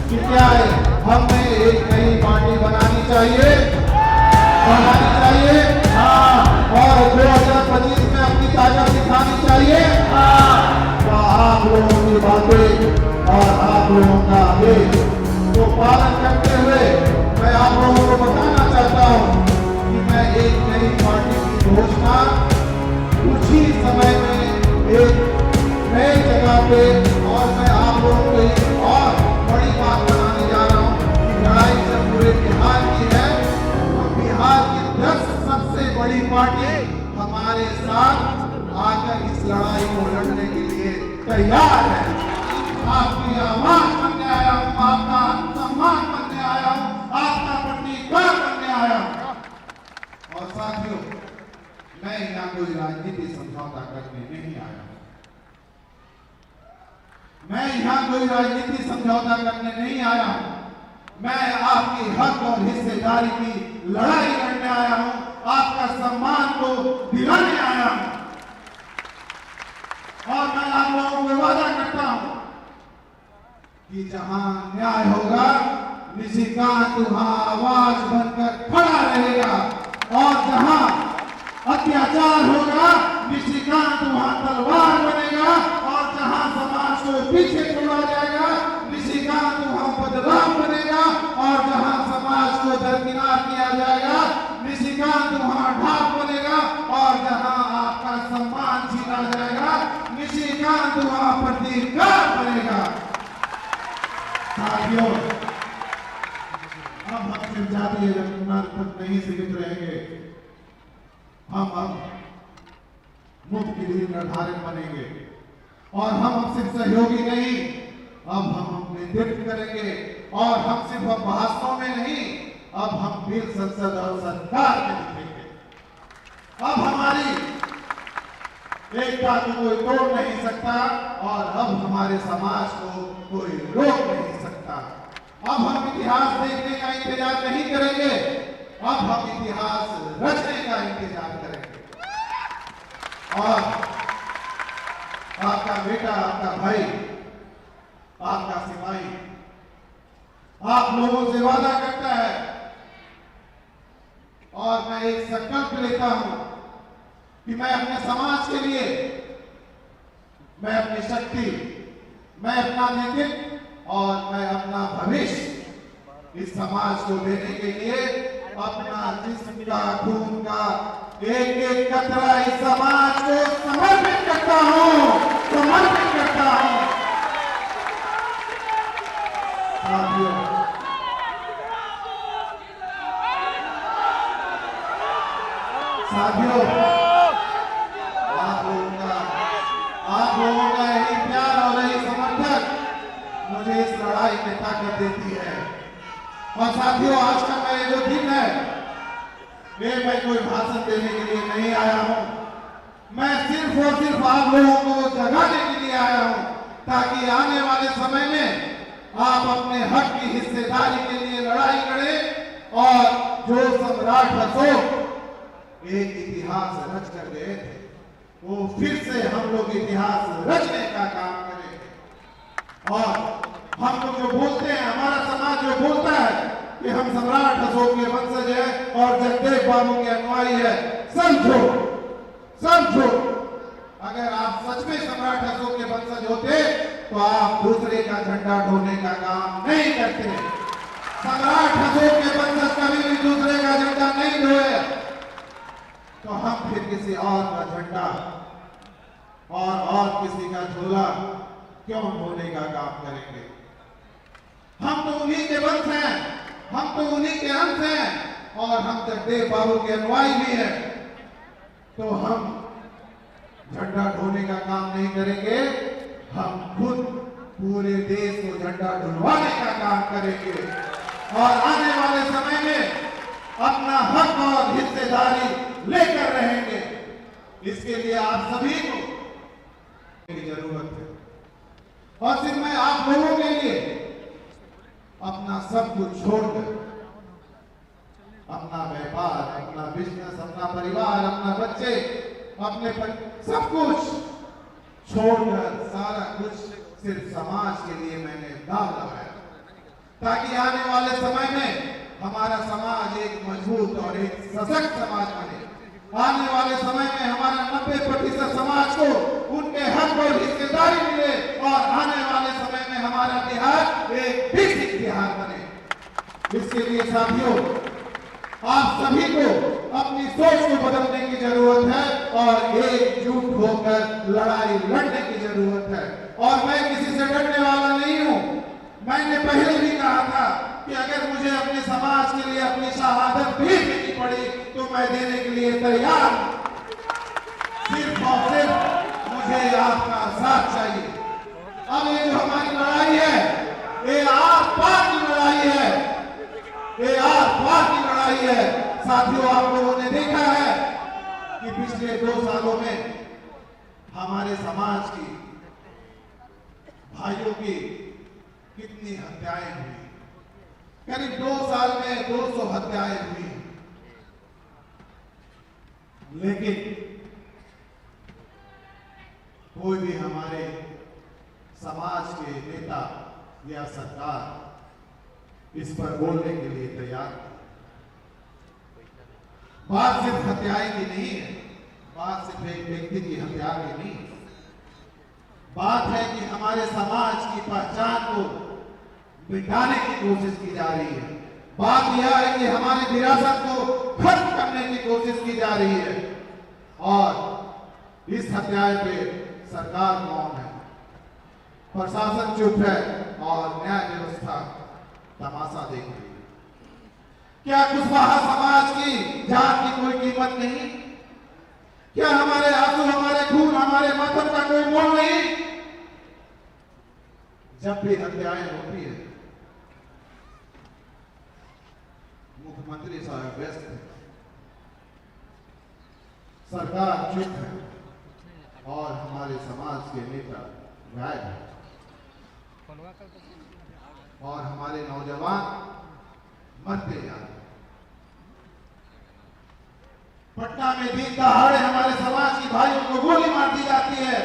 कि क्या हमें एक नई पार्टी बनानी चाहिए, हाँ, और 2025 में अपनी ताकत दिखानी चाहिए, हाँ। तो आप लोगों की बातें और आप लोगों का आदेश को पालन करते हुए मैं आप लोगों को बताना चाहता हूँ कि मैं एक नई पार्टी की घोषणा कुछ ही समय में एक नए जगह पे, और मैं आप लोगों को एक और बड़ी बात बताने जा रहा हूँ कि लड़ाई जब पूरे बिहार की है तो बिहार की 10 सबसे बड़ी पार्टी हमारे साथ आकर इस लड़ाई को लड़ने के लिए तैयार है। आपकी आवाज बनने आया हूँ, आपका सम्मान बनने आया हूँ, आपका प्रतिकार बनने आया हूँ। और साथियों, मैं यहाँ कोई राजनीति समझौता करने नहीं आया हूँ, मैं यहाँ कोई राजनीति समझौता करने नहीं आया हूँ। मैं आपकी हक और हिस्सेदारी की लड़ाई लड़ने आया हूँ, आपका सम्मान को दिलाने आया हूँ। और मैं आप लोगों को वादा करता हूँ कि जहां न्याय होगा निशिकांत वहां आवाज बनकर खड़ा रहेगा, और जहां अत्याचार होगा निशिकांत वहां तलवार बनेगा, और जहां समाज को पीछे छोड़ा जाएगा निशिकांत वहां बदलाव बनेगा, और जहां समाज को दरकिनार किया जाएगा निशिकांत वहां ढाक बनेगा, और जहां आपका सम्मान छीना जाएगा निशिकांत वहां प्रतिकार बनेगा। साथियों, हम सिर्फ जातीय तक नहीं सीमित रहेंगे, हम अब मुक्त निर्धारित बनेंगे, और हम सिर्फ सहयोगी नहीं, अब हम नेतृत्व करेंगे, और हम सिर्फ भाषणों में नहीं, अब हम बिल संसद और सरकार में लिखेंगे। अब हमारी एकता को कोई तोड़ नहीं सकता, और अब हमारे समाज को कोई रोक नहीं सकता। अब हम इतिहास देखने का इंतजार नहीं करेंगे, अब हम इतिहास रचने का इंतजार करेंगे। और आपका बेटा, आपका भाई, आपका सिपाही आप लोगों से वादा करता है, और मैं एक संकल्प लेता हूं कि मैं अपने समाज के लिए, मैं अपनी शक्ति, मैं अपना नेतृत्व और मैं अपना भविष्य इस समाज को देने के लिए अपना जिस्म का, खून का एक एक कतरा इस समाज को समर्पित करता हूं, समर्पित करता हूं। साथियों, आप लोगों का यही प्यार और यही समर्थन मुझे इस लड़ाई में ताकत देती है। और साथियों, आज का मैं जो दिन है, ये मैं कोई भाषण देने के लिए नहीं आया हूं, मैं सिर्फ और सिर्फ आप लोगों को जगाने के लिए आया हूं, ताकि आने वाले समय में आप अपने हक की हिस्सेदारी के लिए लड़ाई लड़ें, और जो सम्राट अशोक एक इतिहास रच कर गए थे, वो फिर से हम लोग इतिहास रचने का काम करेंगे। और हम लोग जो बोलते हैं, हमारा समाज जो बोलता है कि हम सम्राट अशोक के वंशज हैं और जगदेव बाबू के अनुयायी है, समझो, समझो, अगर आप सच में सम्राट अशोक के वंशज होते तो आप दूसरे का झंडा ढोने का काम नहीं करते। सम्राट अशोक के वंशज कभी भी दूसरे का झंडा नहीं ढोए, तो हम फिर किसी और का झंडा और किसी का झोला क्यों ढोने का काम करेंगे। हम तो उन्हीं के वंश हैं, हम तो उन्हीं के अंश हैं, और हम जगदेव बाबू के अनुयायी भी हैं, तो हम झंडा ढोने का काम नहीं करेंगे, हम खुद पूरे देश को झंडा ढुलवाने का काम करेंगे, और आने वाले समय में अपना हक और हिस्सेदारी लेकर रहेंगे। इसके लिए आप सभी को की जरूरत है, और सिर्फ मैं आप लोगों के लिए अपना सब कुछ छोड़कर, अपना व्यापार, अपना बिजनेस, अपना परिवार, अपना बच्चे, अपने सब कुछ छोड़कर, सारा कुछ सिर्फ समाज के लिए मैंने दाव लगाया। ताकि आने वाले समय में हमारा समाज एक मजबूत और एक सशक्त समाज बने। आने वाले समय में हमारा 90% समाज को उनके हक और हिस्सेदारी मिले और आने वाले समय में हमारा बिहार एक विकसित बिहार बने। इसके लिए साथियों, आप सभी को अपनी सोच को बदलने की जरूरत है और एकजुट होकर लड़ाई लड़ने की जरूरत है। और मैं किसी से डरने वाला नहीं हूं। मैंने पहले भी कहा था कि अगर मुझे अपने समाज के लिए अपनी शहादत भी देनी पड़ी तो मैं देने के लिए तैयार हूं। सिर्फ और सिर्फ मुझे आपका साथ चाहिए। अब ये जो हमारी लड़ाई है, ये आर पार की लड़ाई है, ये आर पार की लड़ाई है। साथियों, आप लोगों ने देखा है कि पिछले 2 सालों में हमारे समाज की भाइयों की कितनी हत्याएं हुई। करीब 2 साल में 200 हत्याएं हुई। लेकिन कोई भी हमारे समाज के नेता या सरकार इस पर बोलने के लिए तैयार नहीं। बात सिर्फ हत्याएं की नहीं है, बात सिर्फ एक व्यक्ति की हत्या की नहीं है। बात है कि हमारे समाज की पहचान को मिटाने की कोशिश की जा रही है। बात यह है कि हमारी विरासत को खत्म करने की कोशिश की जा रही है। और इस हत्याएं पे सरकार मौन है, प्रशासन चुप है और न्याय व्यवस्था तमाशा देख रही है। क्या कुशवाहा समाज की जान की कोई कीमत नहीं? क्या हमारे आंसू, हमारे खून, हमारे मातम का कोई मोल नहीं? जब भी हत्याएं होती है, मुख्यमंत्री साहब व्यस्त है, सरकार चुप है और हमारे समाज के नेता गायब है और हमारे नौजवान मरते जा रहे हैं। पटना में दिन दहाड़े हमारे समाज की भाइयों को गोली मार दी जाती है।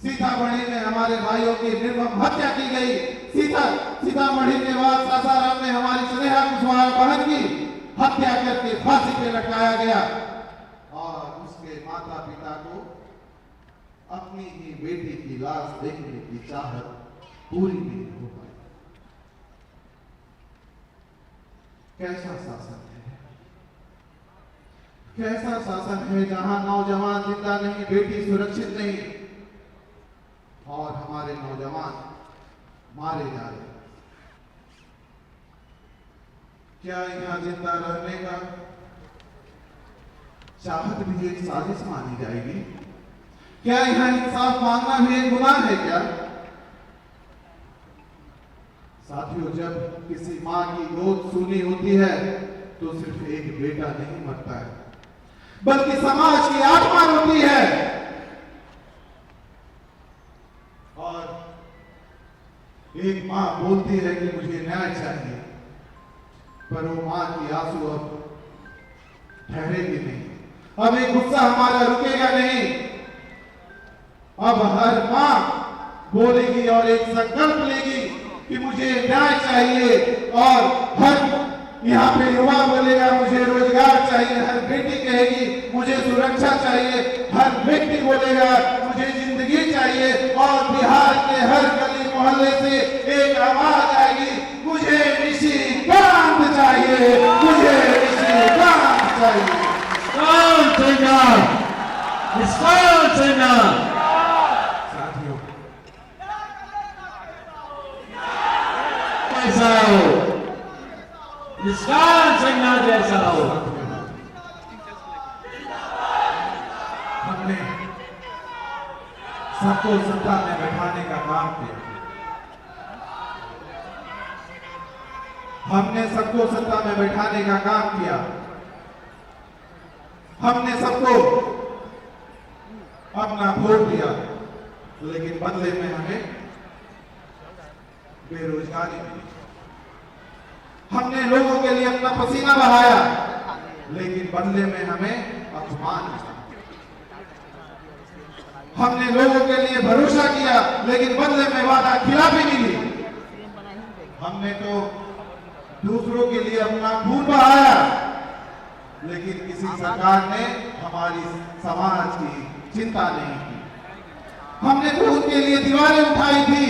सीतामढ़ी में हमारे भाइयों की निर्मम हत्या की गई। सीतामढ़ी के बाद सासाराम में हमारी स्नेहा कुशवाहा बहन की हत्या करके फांसी पे लटकाया गया और उसके माता पिता को अपनी ही बेटी की लाश देखने की चाहत पूरी नहीं हो पाई। कैसा शासन है? कैसा शासन है जहां नौजवान जिंदा नहीं, बेटी सुरक्षित नहीं और हमारे नौजवान मारे जा रहे हैं। क्या यहां जिंदा रहने का चाहत भी एक साजिश मानी जाएगी? क्या यहां इंसाफ मांगना भी एक गुनाह है क्या? साथियों, जब किसी मां की गोद सूनी होती है तो सिर्फ एक बेटा नहीं मरता है, बल्कि समाज की आत्मा रोती है। और एक मां बोलती है कि मुझे न्याय चाहिए, पर वो मां की आंसू अब ठहरेगी नहीं। अब एक गुस्सा हमारा रुकेगा नहीं। अब हर मां बोलेगी और एक संकल्प लेगी कि मुझे न्याय चाहिए। और हर यहाँ पे युवा बोलेगा मुझे रोजगार चाहिए, हर बेटी कहेगी मुझे सुरक्षा चाहिए, हर व्यक्ति बोलेगा मुझे जिंदगी चाहिए और बिहार के हर गली मोहल्ले से एक आवाज आएगी, मुझे निशिकांत चाहिए, मुझे निशिकांत चाहिए। साथियों, ऐसा हो, निष्कांत सिन्हा जैसा हो। हमने सबको सत्ता में बैठाने का काम किया। हमने सबको सत्ता में बैठाने का काम किया। हमने सबको अपना वोट दिया, लेकिन बदले में हमें बेरोजगारी मिली। हमने लोगों के लिए अपना पसीना बहाया, लेकिन बदले में हमें अपमान मिला। हमने लोगों के लिए भरोसा किया, लेकिन बदले में वादा खिलाफी मिली। हमने तो दूसरों के लिए अपना खून बहाया, लेकिन किसी सरकार ने हमारी समाज की चिंता नहीं की। हमने तो उनके लिए दीवारें उठाई थी,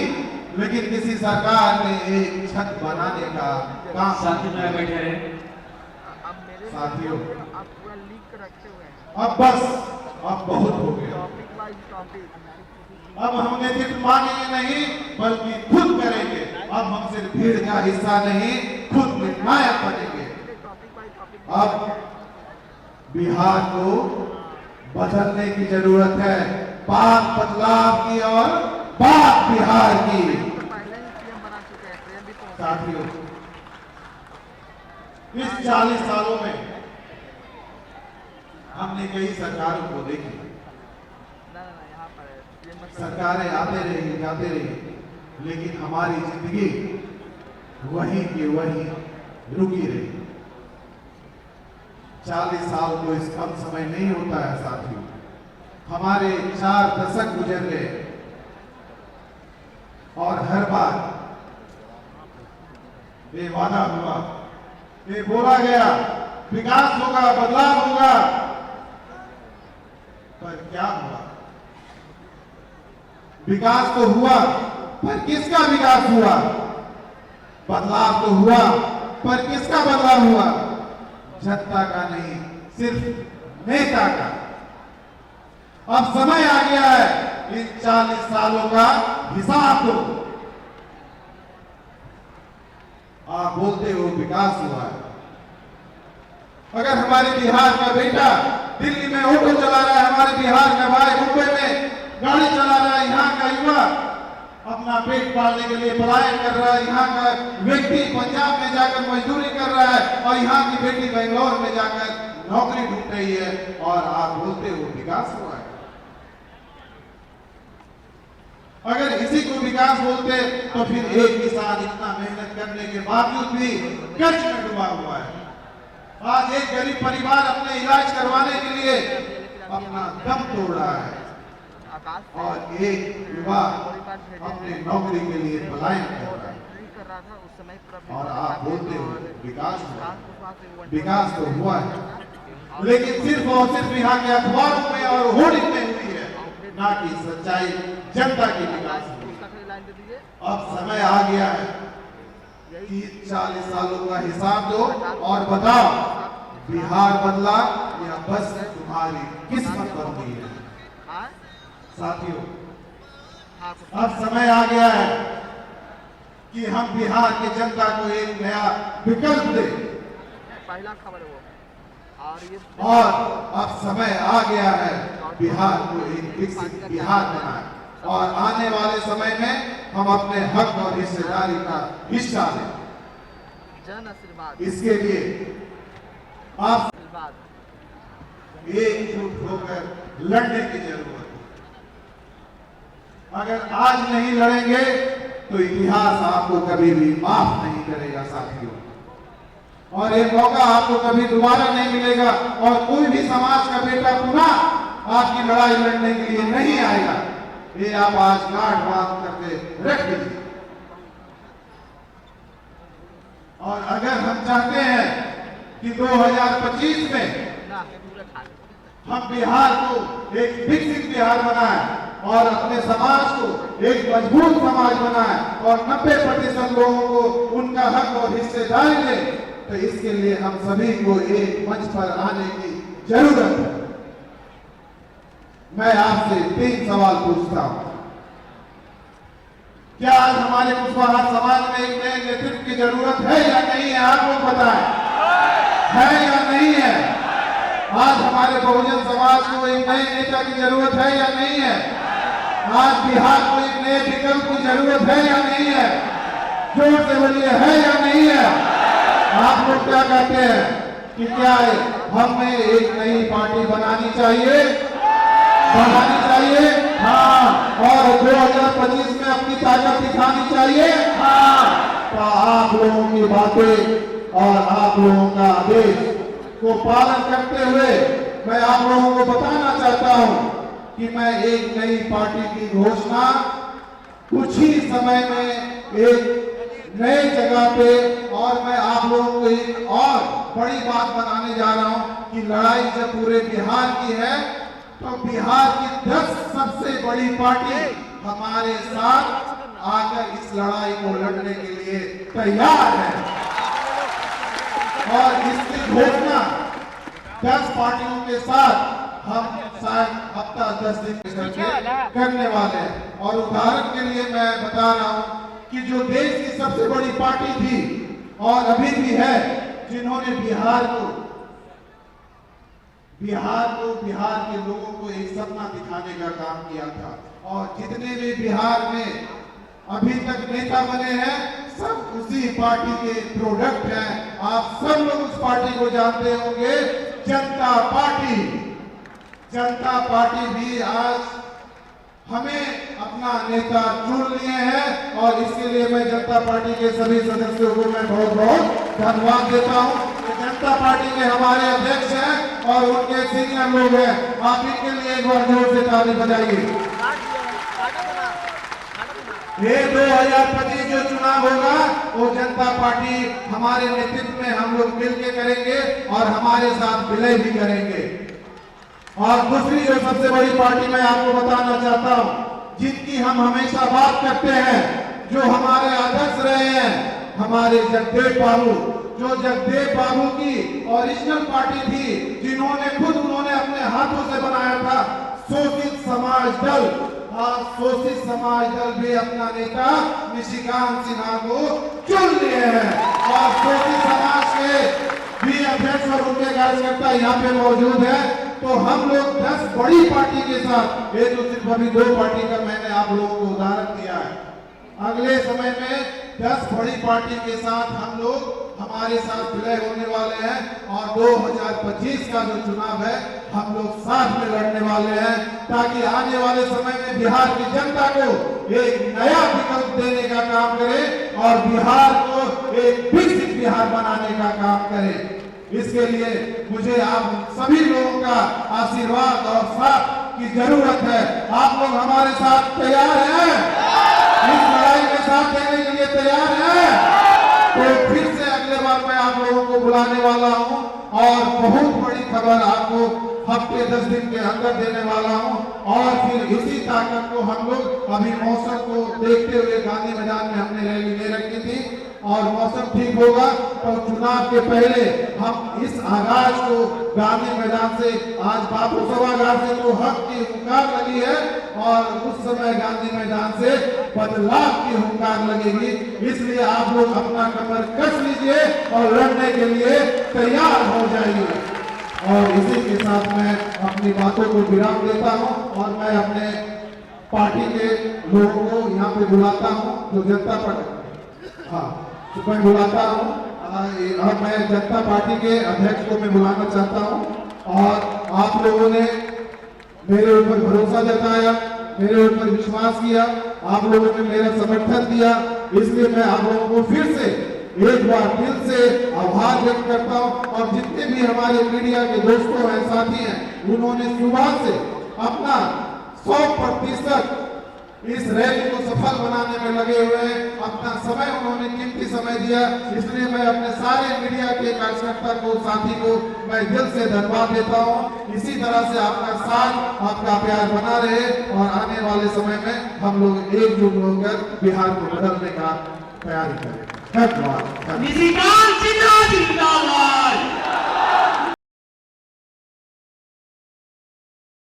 लेकिन किसी सरकार ने एक छत बनाने का काम। साथियों, अब बस, अब बहुत हो गया। अब हमने सिर्फ मांगेंगे नहीं, बल्कि खुद करेंगे। अब हम सिर्फ भीड़ का हिस्सा नहीं, खुद निर्णायक बनेंगे। अब बिहार को बदलने की जरूरत है, बात बदलाव की और बात बिहार की। साथियों, इस 40 सालों में हमने कई सरकारों को देखी। सरकारें आते रही जाते रही, लेकिन हमारी जिंदगी वहीं की वहीं रुकी रही। 40 साल को इस कम समय नहीं होता है साथियों। हमारे 4 दशक गुजर गए और हर बार ये वादा हुआ, ये बोला गया विकास होगा, बदलाव होगा, पर क्या हुआ? विकास तो हुआ, पर किसका विकास हुआ? बदलाव तो हुआ, पर किसका बदलाव हुआ? जनता का नहीं, सिर्फ नेता का। अब समय आ गया है इन 40 सालों का हिसाब दो। आप बोलते हो विकास हुआ है, अगर हमारे बिहार का बेटा दिल्ली में ऑटो चला रहा है, हमारे बिहार का भाई मुंबई में गाड़ी चला रहा है, यहाँ का युवा अपना पेट पालने के लिए पलायन कर रहा है, यहाँ का व्यक्ति पंजाब में जाकर मजदूरी कर रहा है और यहाँ की बेटी बेंगलोर में जाकर नौकरी ढूंढ रही है, और आप बोलते हो विकास हुआ है। अगर इसी को विकास बोलते तो फिर एक किसान इतना मेहनत करने के बावजूद भी कर्ज में डूबा हुआ है। आज एक गरीब परिवार अपने इलाज करवाने के लिए अपना दम तोड़ रहा है, और एक युवा अपने नौकरी के लिए पलायन कर रहा है, और आप बोलते हो विकास हुआ। विकास तो हुआ है, लेकिन सिर्फ और सिर्फ यहाँ के अखबारों में और होर्डिंग में हुई है, ना कि सच्चाई जनता की विकास हुई। अब समय आ गया है कि 40 सालों का हिसाब दो और बताओ, बिहार बदला या बस तुम्हारी किस्मत बदली है? साथियों, अब समय आ गया है कि हम बिहार की जनता को एक नया विकल्प दें, पहला खबर है वो। और अब समय आ गया है बिहार को एक विकसित बिहार बनाए, और आने वाले समय में हम अपने हक और हिस्सेदारी का हिस्सा लें। जन आशीर्वाद, इसके लिए आप एकजुट होकर लड़ने की जरूरत है। अगर आज नहीं लड़ेंगे तो इतिहास आपको कभी भी माफ नहीं करेगा साथियों, और ये मौका आपको कभी दोबारा नहीं मिलेगा, और कोई भी समाज का बेटा पुनः आपकी लड़ाई लड़ने के लिए नहीं आएगा। ये आप आज गांठ बांध करके रख दीजिए। और अगर हम चाहते हैं कि 2025 में हम बिहार को एक विकसित बिहार बनाएं और अपने समाज को एक मजबूत समाज बनाएं और 90% लोगों को उनका हक और हिस्सेदारी दें, तो इसके लिए हम सभी को एक मंच पर आने की जरूरत है। मैं आपसे 3 सवाल पूछता हूं। क्या आज हमारे कुशवाहा समाज में एक नए नेतृत्व की जरूरत है या नहीं है? आप लोग बताएं, है या नहीं है? आज हमारे बहुजन समाज को एक नए नेता की जरूरत है या नहीं है? आज बिहार को एक नए विकल्प की जरूरत है या नहीं है? जोर से बोलिए, है या नहीं है? आप लोग क्या कहते हैं कि क्या हमें एक नई पार्टी बनानी चाहिए? हाँ। और 2025 में अपनी ताकत दिखानी चाहिए? हाँ। तो आप लोगों की बातें और आप लोगों का आदेश को पालन करते हुए मैं आप लोगों को बताना चाहता हूं कि मैं एक नई पार्टी की घोषणा कुछ ही समय में एक नए जगह पे। और मैं आप लोगों को एक और बड़ी बात बताने जा रहा हूं कि लड़ाई जब पूरे बिहार की है तो बिहार की 10 सबसे बड़ी पार्टी हमारे साथ आकर इस लड़ाई को लड़ने के लिए तैयार है। और इसकी घोषणा 10 पार्टियों के साथ हम शायद हफ्ता 10 दिन करने वाले हैं। और उदाहरण के लिए मैं बता रहा हूं कि जो देश की सबसे बड़ी पार्टी थी और अभी भी है, जिन्होंने बिहार बिहार के लोगों को एक सपना दिखाने का काम किया था, और जितने भी बिहार में अभी तक नेता बने हैं सब उसी पार्टी के प्रोडक्ट हैं। आप सब लोग उस पार्टी को जानते होंगे, जनता पार्टी। जनता पार्टी भी आज हमें अपना नेता चुन लिए हैं, और इसके लिए मैं जनता पार्टी के सभी सदस्यों को मैं बहुत बहुत धन्यवाद देता हूं। जनता पार्टी के हमारे अध्यक्ष हैं और उनके सीनियर लोग हैं, आप इनके लिए एक बार जोर से ताली बजाइए। ये 2025 जो चुनाव होगा वो जनता पार्टी हमारे नेतृत्व में हम लोग मिलकर करेंगे और हमारे साथ विलय भी करेंगे। और दूसरी जो सबसे बड़ी पार्टी मैं आपको बताना चाहता हूं, जिनकी हम हमेशा बात करते हैं, जो हमारे अध्यक्ष रहे हैं, हमारे जगदेव बाबू, जो जगदेव बाबू की ओरिजिनल पार्टी थी, जिन्होंने खुद उन्होंने अपने हाथों से बनाया था शोषित समाज दल। शोषित समाज दल भी अपना नेता निशिकांत सिन्हा को चुन लिए हैं, और शोषित समाज के भी अध्यक्ष और उनके कार्यकर्ता यहाँ पे मौजूद है। तो हम लोग 10 बड़ी पार्टी के साथ, ये तो सिर्फ अभी 2 पार्टी का मैंने आप लोगों को उदाहरण दिया है, अगले समय में 10 बड़ी पार्टी के साथ हम लोग हमारे साथ विलय होने वाले हैं, और 2025 का जो चुनाव है हम लोग साथ में लड़ने वाले हैं, ताकि आने वाले समय में बिहार की जनता को एक नया विकल्प देने का काम करें और बिहार को एक विकसित बिहार बनाने का काम करें। इसके लिए मुझे आप सभी लोगों का आशीर्वाद और साथ की जरूरत है। आप लोग हमारे साथ तैयार हैं? इस लड़ाई में साथ देने के लिए तैयार हैं? तो फिर से अगले बार मैं आप लोगों को बुलाने वाला हूं, और बहुत बड़ी खबर आपको हफ्ते 10 दिन के अंदर देने वाला हूं। और फिर इसी ताकत को हम लोग अभी मौसम को देखते हुए गांधी मैदान में हमने रैली ले रखी थी, और मौसम ठीक होगा तो चुनाव के पहले हम इस आगाज को गांधी मैदान से, आज बापू सभागार से तो हक की हुंकार लगी है, और उस समय गांधी मैदान से बदलाव की हुंकार लगेगी। इसलिए आप लोग अपना कमर कस लीजिए और लड़ने के लिए तैयार हो जाइए। और इसी के साथ मैं अपनी बातों को विराम देता हूं, और मैं अपने पार्टी के लोगों को यहाँ पे बुलाता हूं, जो जनता पार्टी, तो मैं बुलाता हूँ, और मैं जनता पार्टी के अध्यक्ष को मैं बुलाना चाहता हूँ। और आप लोगों ने मेरे ऊपर भरोसा जताया, मेरे ऊपर विश्वास किया, आप लोगों ने मेरा समर्थन दिया, इसलिए मैं आप लोगों को फिर से एक बार दिल से आभार व्यक्त करता हूँ। और जितने भी हमारे मीडिया के दोस्तों हैं, साथी हैं, उन्होंने सुबह से अपना 100% इस रैली को सफल बनाने में लगे हुए हैं, अपना समय उन्होंने कीमती समय दिया। इसलिए मैं अपने सारे मीडिया के कार्यकर्ता को, साथी को मैं दिल से धन्यवाद देता हूं। इसी तरह से आपका साथ, आपका प्यार बना रहे, और आने वाले समय में हम लोग एकजुट होकर बिहार को बदलने का तैयारी करें। धन्यवाद।